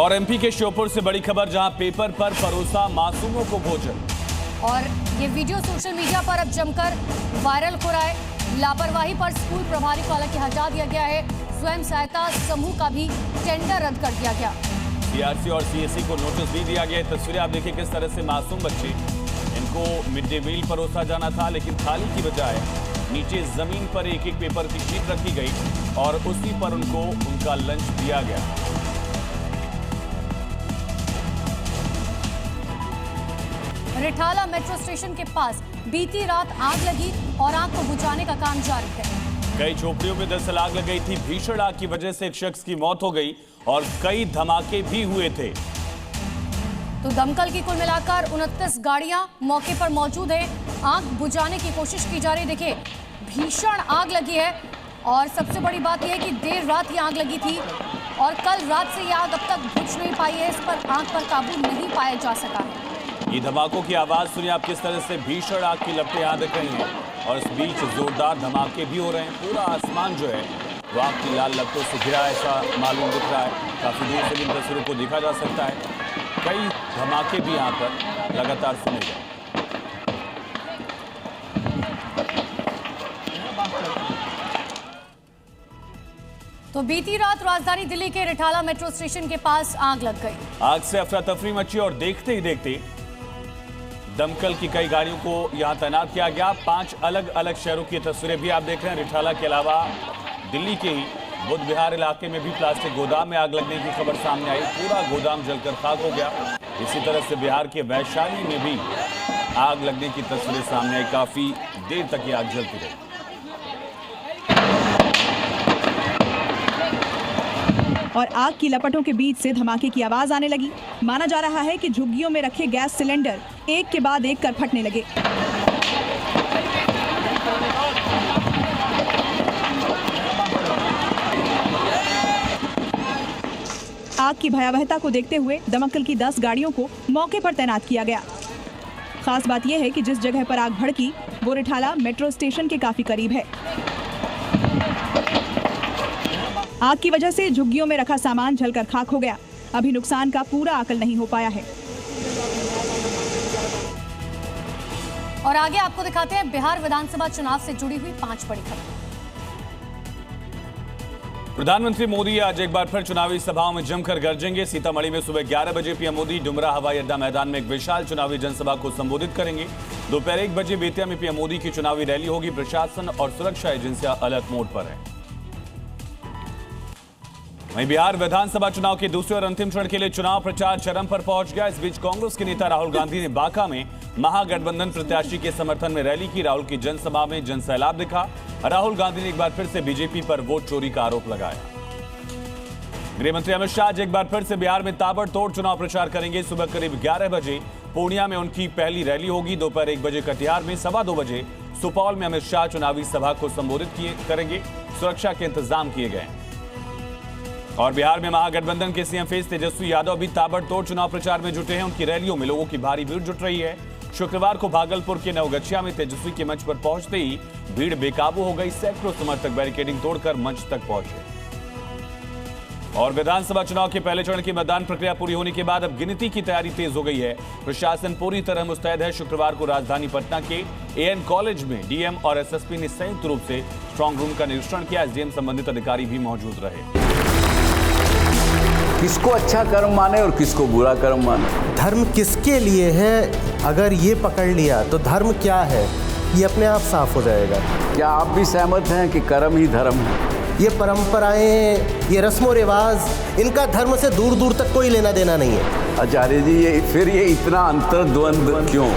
और एमपी के श्योपुर से बड़ी खबर, जहां पेपर पर परोसा मासूमों को भोजन। और ये वीडियो सोशल मीडिया पर अब जमकर वायरल हो रहा है। लापरवाही पर स्कूल प्रभारी को हालांकि हटा दिया गया है। स्वयं सहायता समूह का भी टेंडर रद्द कर दिया गया। सीआरसी और सीएससी को नोटिस भी दिया गया। तस्वीरें आप देखिए किस तरह से मासूम बच्चे, इनको मिड डे मील परोसा जाना था, लेकिन थाली की बजाय नीचे जमीन पर एक एक पेपर की शीट रखी गई और उसी पर उनको उनका लंच दिया गया। रिठाला मेट्रो स्टेशन के पास बीती रात आग लगी और आग को बुझाने का काम जारी है। कई झोपड़ियों में दरअसल आग लग गई थी। भीषण आग की वजह से एक शख्स की मौत हो गई और कई धमाके भी हुए थे। तो दमकल की कुल मिलाकर 29 गाड़ियां मौके पर मौजूद है। आग बुझाने की कोशिश की जा रही। देखिए, भीषण आग लगी है और सबसे बड़ी बात यह है कि देर रात ये आग लगी थी और कल रात से ये आग अब तक बुझ नहीं पाई है। इस पर आग पर काबू नहीं पाया जा सका है। ये धमाकों की आवाज सुनिए आप किस तरह से भीषण आग की लपटें यहाँ दिख रही हैं और इस बीच जोरदार धमाके भी हो रहे हैं। पूरा आसमान जो है वो आग की लाल लपटों से घिरा ऐसा मालूम दिख रहा है। काफी दूर से इन तस्वीरों को देखा जा सकता है। कई धमाके भी यहाँ पर लगातार सुने गए। तो बीती रात राजधानी दिल्ली के रिठाला मेट्रो स्टेशन के पास आग लग गई। आग से अफरा तफरी मची और देखते ही देखते दमकल की कई गाड़ियों को यहां तैनात किया गया। 5 अलग अलग शहरों की तस्वीरें भी आप देख रहे हैं। रिठाला के अलावा दिल्ली के ही बुद्ध विहार इलाके में भी प्लास्टिक गोदाम में आग लगने की खबर सामने आई। पूरा गोदाम जलकर खाक हो गया। इसी तरह से बिहार के वैशाली में भी आग लगने की तस्वीरें सामने आई। काफी देर तक ये आग जलती रही। और आग की लपटों के बीच से धमाके की आवाज आने लगी। माना जा रहा है कि झुग्गियों में रखे गैस सिलेंडर एक के बाद एक कर फटने लगे। आग की भयावहता को देखते हुए दमकल की 10 गाड़ियों को मौके पर तैनात किया गया। खास बात यह है कि जिस जगह पर आग भड़की वो रिठाला मेट्रो स्टेशन के काफी करीब है। आग की वजह से झुग्गियों में रखा सामान जलकर खाक हो गया। अभी नुकसान का पूरा आकलन नहीं हो पाया है। और आगे आपको दिखाते हैं बिहार विधानसभा चुनाव से जुड़ी हुई 5 बड़ी खबरें। प्रधानमंत्री मोदी आज एक बार फिर चुनावी सभाओं में जमकर गरजेंगे। सीतामढ़ी में सुबह 11 बजे पीएम मोदी डुमरा हवाई अड्डा मैदान में एक विशाल चुनावी जनसभा को संबोधित करेंगे। दोपहर 1 बजे बेतिया में पीएम मोदी की चुनावी रैली होगी। प्रशासन और सुरक्षा एजेंसियां अलर्ट मोड पर हैं। वहीं बिहार विधानसभा चुनाव के दूसरे और अंतिम चरण के लिए चुनाव प्रचार चरम पर पहुंच गया। इस बीच कांग्रेस के नेता राहुल गांधी ने बांका में महागठबंधन प्रत्याशी के समर्थन में रैली की। राहुल की जनसभा में जनसैलाब दिखा। राहुल गांधी ने एक बार फिर से बीजेपी पर वोट चोरी का आरोप लगाया। गृह मंत्री अमित शाह आज एक बार फिर से बिहार में ताबड़तोड़ चुनाव प्रचार करेंगे। सुबह करीब 11 बजे पूर्णिया में उनकी पहली रैली होगी। दोपहर 1 बजे कटिहार में, 2:15 बजे सुपौल में अमित शाह चुनावी सभा को संबोधित करेंगे। सुरक्षा के इंतजाम किए गए। और बिहार में महागठबंधन के सीएम फेस तेजस्वी यादव भी ताबड़तोड़ चुनाव प्रचार में जुटे हैं। उनकी रैलियों में लोगों की भारी भीड़ जुट रही है। शुक्रवार को भागलपुर के नवगछिया में तेजस्वी के मंच पर पहुंचते ही भीड़ बेकाबू हो गई। सैकड़ों समर्थक बैरिकेडिंग तोड़कर मंच तक पहुंचे। और विधानसभा चुनाव के पहले चरण की मतदान प्रक्रिया पूरी होने के बाद अब गिनती की तैयारी तेज हो गई है। प्रशासन पूरी तरह मुस्तैद है। शुक्रवार को राजधानी पटना के एएन कॉलेज में डीएम और एसएसपी ने संयुक्त रूप से स्ट्रांग रूम का निरीक्षण किया। एसडीएम संबंधित अधिकारी भी मौजूद रहे। किसको अच्छा कर्म माने और किसको बुरा कर्म माने, धर्म किसके लिए है, अगर ये पकड़ लिया तो धर्म क्या है ये अपने आप साफ हो जाएगा। क्या आप भी सहमत हैं कि कर्म ही धर्म है? ये परंपराएं, ये रस्मों रिवाज, इनका धर्म से दूर दूर तक कोई लेना देना नहीं है। आचार्य जी, ये इतना अंतर्द्वंद क्यों?